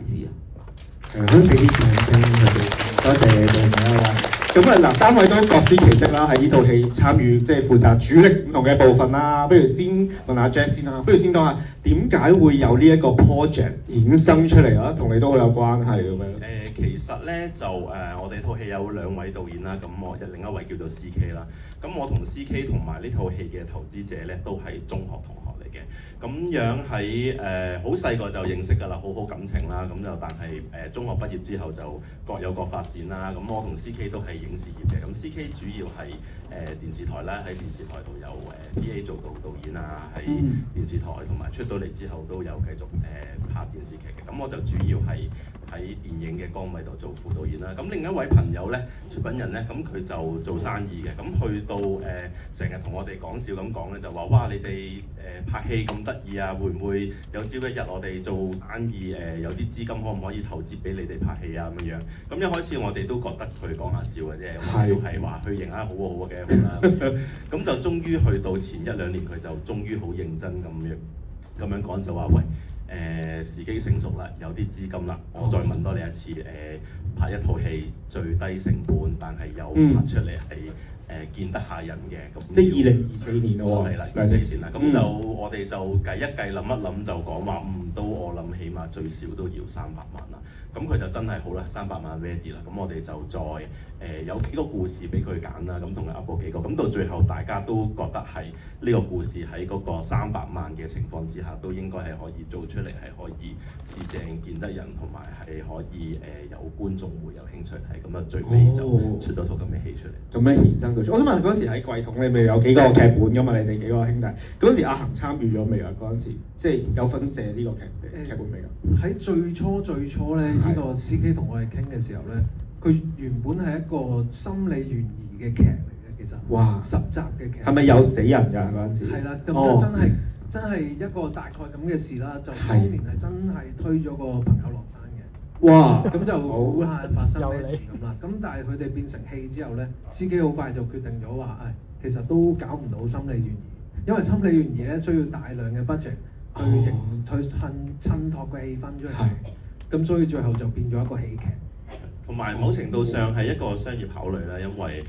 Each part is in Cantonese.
事啊。係可以俾啲掌聲佢哋，多謝你哋大家啦。咁啊嗱，三位都各司其職啦，喺呢套戲參與即係負責主力唔同嘅部分啦。不如先問下 Jack 先啦，不如先講下點解會有呢一個 project 衍生出嚟啊？同你都好有關係咁樣。其實咧就我哋套戲有兩位導演啦，咁我另一位叫做 CK 啦。咁我同 CK 同埋呢套戲嘅投資者咧都係中學同學嚟嘅。咁樣喺好細個就認識㗎啦，好好感情啦。咁就但係中學畢業之後就各有各發展啦。咁我同 CK 都係影視業嘅。咁 CK 主要係電視台啦，喺電視台度有PA 做導演啊，喺電視台同埋出到嚟之後都有繼續拍電視劇嘅。咁我就主要係喺電影嘅崗位度做副導演啦。咁另一位朋友咧，出品人咧，咁佢就做生意嘅。咁去到成日同我哋講笑咁講咧，就話哇你哋拍戲咁得意啊，會唔會有朝一日我哋做生意有啲資金可唔可以投資俾你哋拍戲啊咁樣？咁一開始我哋都覺得佢講下笑嘅啫，我哋都係話去認啊好啊好啊嘅好啦。咁就終於去到前一兩年，佢就終於好認真咁樣講，就話喂。時機成熟啦，有啲資金啦，我再問多你一次，拍一套戲最低成本，但係又拍出嚟係見得下人嘅，咁即係2024年咯喎，係啦，24年啦，咁就我哋就計一計諗一諗就講話，都我諗起碼最少都要300萬啦。咁佢就真係好啦，300萬 ready 啦。咁我哋就再有幾個故事俾佢揀啦，咁同佢噏過幾個，咁到最後大家都覺得係呢個故事喺嗰個300萬嘅情況之下，都應該係可以做出嚟，係可以視正見得人，同埋係可以有觀眾會有興趣睇。咁啊最尾就出咗套咁嘅戲出嚟。咁樣衍生到出，我想問嗰時喺櫃桶你咪有幾個劇本㗎嘛？你哋幾個兄弟嗰時阿恒參與咗未啊？嗰陣時即係有份寫呢個劇本未㗎？喺最初咧，呢個 CK 同我哋傾嘅時候咧，佢原本係一個心理懸疑嘅劇嚟嘅，其實哇10集嘅劇。係咪有死人㗎嗰陣時？係啦，咁就真係一個大概咁嘅事啦。就當年係真係推咗個朋友落山嘅。哇！咁就估下發生咩事咁啦。咁但係佢哋變成戲之後咧，CK 好快就決定咗話，其實都搞唔到心理懸疑，因為心理懸疑咧需要大量嘅 budget 去襯托個氣氛出嚟。咁所以最後就變咗一個喜劇，同埋某程度上係一個商業考慮啦，因為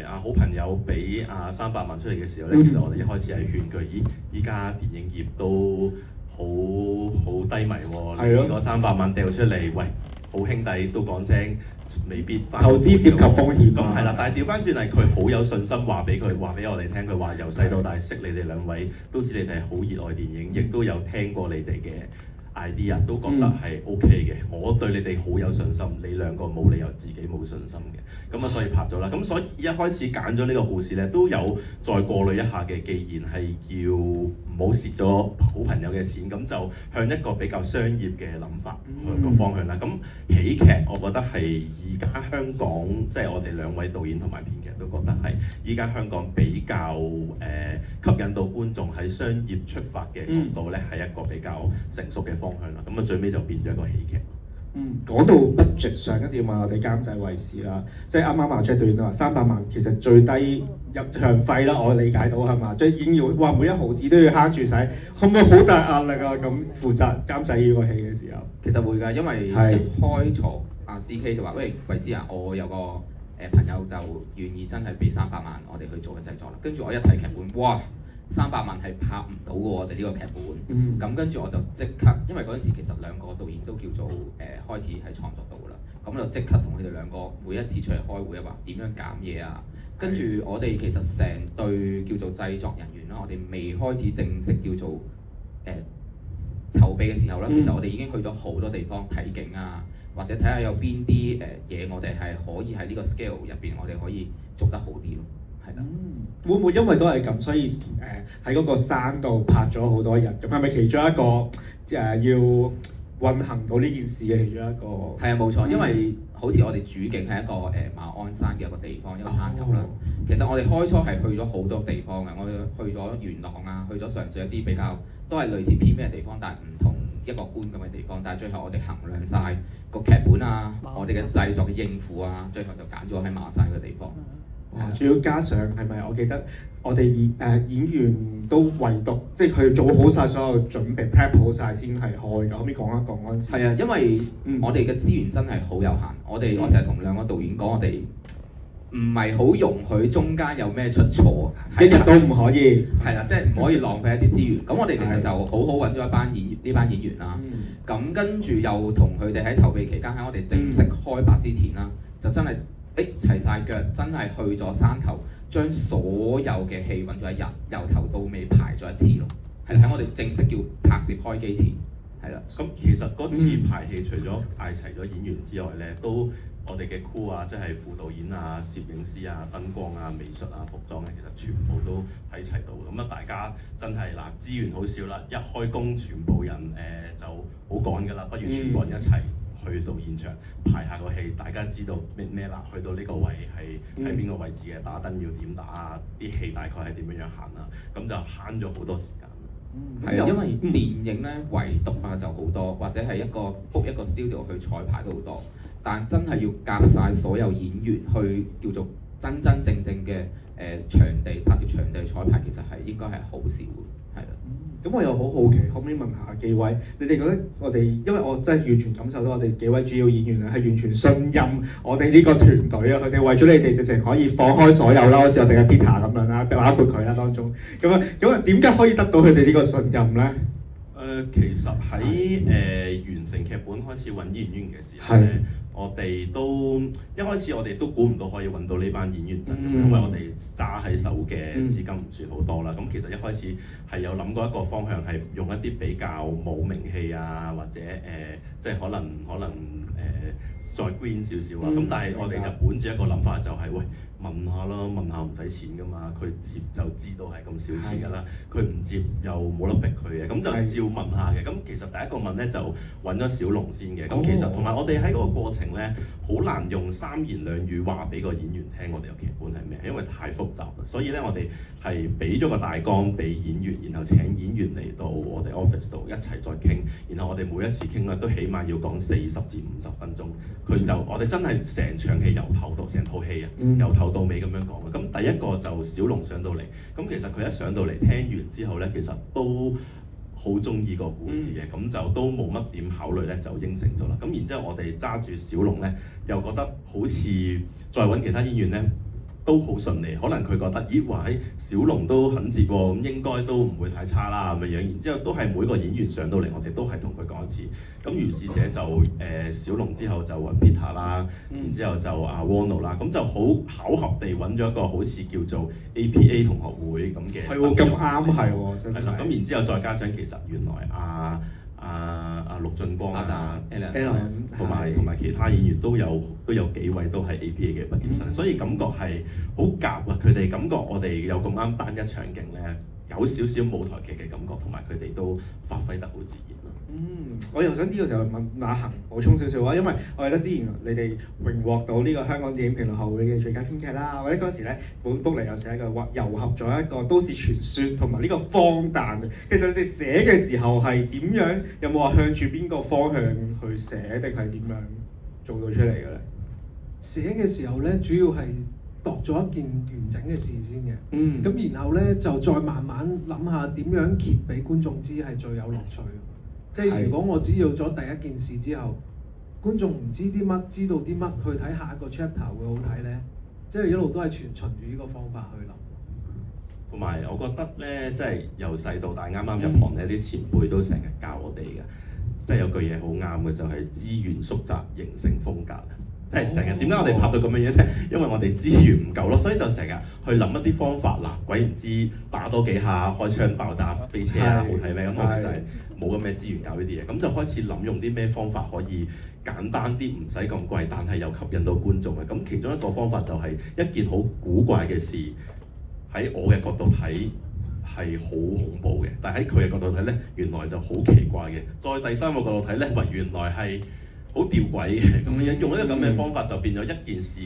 好朋友俾300萬出嚟嘅時候咧，其實我哋一開始係勸佢，依家電影業都好低迷喎，你個300萬掉出嚟，喂，好兄弟都講聲，未必翻投資涉及風險。咁係啦，但係調翻轉嚟，佢好有信心話俾我哋聽，佢話由細到大識你哋兩位，都知你哋係好熱愛電影，亦都有聽過你哋嘅idea， 都覺得係 OK 嘅。我對你哋好有信心，你兩個冇理由自己冇信心嘅。咁所以拍咗啦。咁所以一開始揀咗呢個故事咧，都有再過濾一下嘅。既然係叫唔好蝕咗好朋友嘅錢，咁就向一個比較商業嘅諗法個方向啦。咁喜劇我覺得係而家香港，即係我哋兩位導演同埋編劇都覺得係依家香港比較吸引到觀眾喺商業出發嘅角度咧，係一個比較成熟嘅方向啦。咁最尾就變咗一個喜劇。講到 budget 上一點啊，我哋監製衛視啦，即係啱啱阿 Jack 導演都話300萬其實最低入場費啦，我理解到係嘛？即係已經要話每一毫子都要慳住使，可唔可以好大壓力啊？咁負責監製呢個戲嘅時候，其實會㗎，因為一開場CK 就話：喂，衛視啊，我有個朋友就願意真係俾300萬我哋去做嘅製作啦。跟住我一睇劇本，哇！300萬係拍唔到嘅喎，我哋呢個劇本。咁跟住我就即刻，因為嗰陣時其實兩個導演都叫做開始喺創作到啦。咁就即刻同佢哋兩個每一次出嚟開會啊，話點樣減嘢啊。跟住我哋其實成隊叫做製作人員啦，我哋未開始正式叫做籌備嘅時候啦，其實我哋已經去咗好多地方睇景啊，或者睇下有邊啲嘢我哋係可以喺呢個 scale 入邊，我哋可以做得好啲咯。會唔會因為都係咁，所以喺嗰個山度拍咗好多日？咁係咪其中一個要運行到呢件事嘅其中一個？係啊，冇錯，因為好似我哋主景係一個馬鞍山嘅一個地方，一個山頭啦。其實我哋開初係去咗好多地方嘅，我哋去咗元朗啊，去咗上水一啲比較都係類似偏僻嘅地方，但係唔同一個觀咁嘅地方。但係最後我哋衡量晒個劇本啊，我哋嘅製作嘅應付啊，最後就揀咗喺馬鞍山嘅地方。主要加上係咪？我記得我哋演員都唯獨即係佢做好晒所有準備 prep 好晒先係開㗎。可唔可以講一講嗰陣時？係啊，因為我哋嘅資源真係好有限。我成日同兩個導演講，我哋唔係好容許中間有咩出錯，一日都唔可以。係啦，即係唔可以浪費一啲資源。咁我哋其實就好好揾咗呢班演員啦。咁跟住又同佢哋喺籌備期間，喺我哋正式開拍之前啦，就真係齊晒腳，真係去咗山頭，將所有嘅戲揾咗一日，由頭到尾排咗一次咯。係啦，喺我哋正式叫拍攝開機前，係啦。咁其實嗰次排戲除咗嗌齊咗演員之外咧，都我哋嘅 crew 啊，即係副導演啊、攝影師啊、燈光啊、美術啊、服裝咧，其實全部都喺齊到。咁啊，大家真係嗱資源好少啦，一開工全部人就好趕㗎啦，不如全部人一齊去到現場排下個戲，大家知道咩啦？去到呢個位係喺邊個位置嘅，打燈要點打啊？啲戲大概係點樣行啊？咁就慳咗好多時間。係啊，因為電影咧圍讀啊就好多，或者係book 一個 studio 去彩排都好多，但真係要夾晒所有演員去叫做真真正正嘅場地拍攝場地彩排，其實係應該係好少嘅，係啦。咁我又好好奇，可唔可以問下幾位？你哋覺得我哋，因為我真係完全感受到我哋幾位主要演員咧係完全信任我哋呢個團隊啊！佢哋為咗你哋直情可以放開所有啦，好似我哋嘅 Peter 咁樣啦，包括佢啦當中。咁啊點解可以得到佢哋呢個信任咧？其實喺完成劇本開始揾演員嘅時候咧，我哋都一開始我哋都估唔到可以揾到呢班演員陣，因為我哋揸喺手嘅資金唔算好多啦。咁其實一開始係有諗過一個方向係用一啲比較冇名氣啊，或者即係可能再 green 少少啊。咁但係我哋就本住一個諗法就係喂，問下咯，問下唔使錢噶嘛，佢接就知道係咁少錢噶啦，佢唔接又冇得逼佢嘅，咁就照問下嘅。咁其實第一個問咧就揾咗小龍先嘅。咁其實同埋我哋喺嗰個過程咧，好難用三言兩語話俾個演員聽我哋個劇本係咩，因為太複雜啦。所以咧我哋係俾咗個大綱俾演員，然後請演員嚟到我哋 office 度一齊再傾，然後我哋每一次傾咧都起碼要講40至50分鐘。我哋真係成場戲由頭到成套戲啊，由頭到尾咁樣講嘅。咁第一個就小龍上到嚟，咁其實佢一上到嚟聽完之後咧，其實都好中意個故事嘅，咁就都冇乜點考慮咧，就應承咗啦。咁然之後我哋揸住小龍咧，又覺得好似再揾其他演員咧都好順利，可能佢覺得咦話喺小龍都肯接喎，咁應該都唔會太差啦咁樣樣。然之後都係每個演員上到嚟，我哋都係同佢講一次。咁如是者就小龍之後就揾 Peter 啦，然之後就阿 Wono 啦，咁就好巧合地揾咗一個好似叫做 APA 同學會咁嘅。係喎，咁啱係喎，真係。係啦，咁然之後再加上其實原來陸俊光啊 Alan 同埋其他演員都有幾位都係 APA 嘅畢業生，所以感覺係好夾啊！佢哋感覺我哋有咁啱單一場景咧，有少少舞台劇嘅感覺，同埋佢哋都發揮得好自然咯。我又想呢個時候問阿恒補充少少啊，因為我記得之前你哋榮獲到呢個香港電影評論學會嘅最佳編劇啦，或者嗰時咧本 book 嚟有寫一個話糅合咗一個都市傳說同埋呢個荒誕嘅。其實你哋寫嘅時候係點樣？有冇話向住邊個方向去寫，定係點樣做到出嚟嘅咧？寫嘅時候咧，主要係度咗一件完整嘅事先嘅。咁然後咧就再慢慢諗下點樣揭俾觀眾知係最有樂趣。即係如果我知道咗第一件事之後，觀眾唔知啲乜，知道啲乜，去睇下一個 chapter 會好睇咧。即係一路都係循住呢個方法去諗。同埋我覺得咧，即係由細到大啱啱入行咧，啲前輩都成日教我哋嘅，即係有句嘢好啱嘅，就係資源縮窄形成風格。即係成日點解我哋拍到咁樣嘢咧？因為我哋資源唔夠咯，所以就成日去諗一啲方法嗱，鬼唔知打多幾下開槍爆炸飛車啊，好睇咩？咁我哋就係冇咁嘅資源搞呢啲嘢，咁就開始諗用啲咩方法可以簡單啲，唔使咁貴，但係又吸引到觀眾嘅。咁其中一個方法就係一件好古怪嘅事，喺我嘅角度睇係好恐怖嘅，但係喺佢嘅角度睇咧，原來就好奇怪嘅。再第三個角度睇咧，原來係好吊詭嘅咁樣，用一個咁嘅方法就變咗一件事，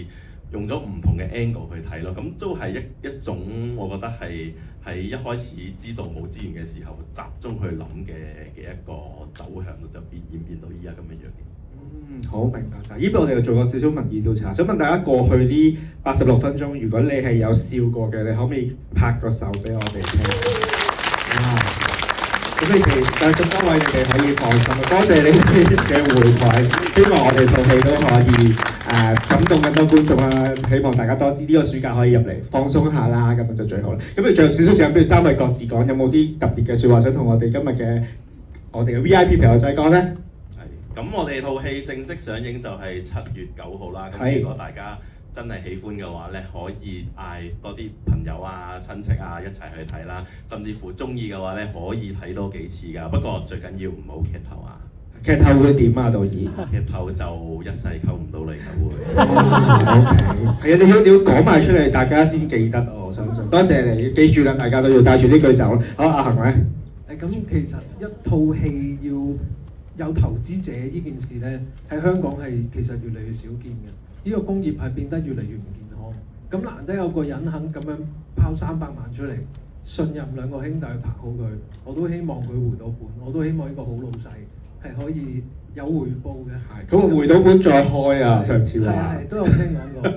用咗唔同嘅 angle 去睇咯。咁都係一種我覺得係喺一開始知道冇資源嘅時候，集中去諗嘅一個走向咯，就演變到依家咁樣樣。好明白晒。呢邊我哋又做過少少民意調查，想問大家過去呢86分鐘，如果你係有笑過嘅，你可唔可以拍個手俾我哋聽？咁你哋，但係咁多位你哋可以放心，多謝你哋嘅回饋，希望我哋套戲都可以感動更多觀眾啦。希望大家多啲呢個暑假可以入嚟放鬆下啦，咁就最好啦。咁你仲有少少時間，不如3位各自講，有冇啲特別嘅説話想同我哋今日嘅VIP 朋友仔講咧？咁我哋套戲正式上映就係7月9號啦。咁如果大家真係喜歡嘅話咧，可以嗌多啲朋友啊、親戚啊一齊去睇啦。甚至乎中意嘅話咧，可以睇多幾次㗎。不過最緊要唔好劇透啊！劇透會點啊？導演劇透就一世溝唔到你嘅會。OK，係啊，你要講埋出嚟，大家先記得。我相信。多謝你，記住啦，大家都要帶住呢句走。好，阿恒咧。咁其實一套戲要有投資者呢件事咧，喺香港係其實越嚟越少見嘅。呢個工業係變得越嚟越唔健康。咁難得有個人肯咁樣拋300萬出嚟，信任2個兄弟去拍好佢，我都希望佢回到本，我都希望呢個好老細係可以有回報嘅。係，咁回到本再開啊！上次話係都有聽講過。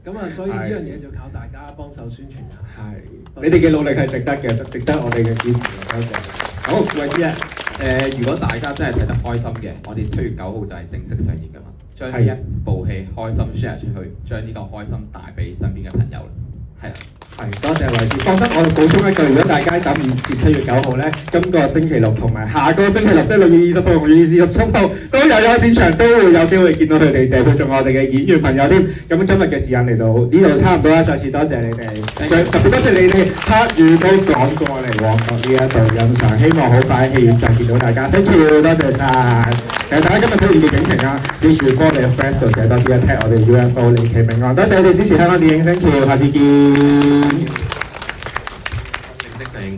咁啊，所以呢樣嘢就靠大家幫手宣傳啊。係，你哋嘅努力係值得嘅，值得我哋嘅支持嘅。多謝。好，衛斯啊。如果大家真係睇得開心嘅，我哋7月9號就係正式上映㗎嘛，將呢一部戲開心 share 出去，將呢個開心帶俾身邊嘅朋友啦。係啦。係，多謝衛斯。放心，我哋補充一句，如果大家等唔切7月9號咧，今個星期六同埋下個星期六，即係6月20號同6月27號都有優先場，都會有機會見到佢哋，謝佢仲我哋嘅演員朋友添。咁今日嘅時間嚟到呢度差唔多啦，再次多謝你哋，特別多謝你哋黑雨都趕過嚟旺角呢一度欣賞，希望好快喺戲院再見到大家。Thank you， 多謝晒。其實大家今日睇完嘅影評啊，記住幫我哋嘅 friends 度寫多啲啊，踢我哋 UFO 離奇命案。多謝你哋支持香港電影 ，Thank you， 下次見。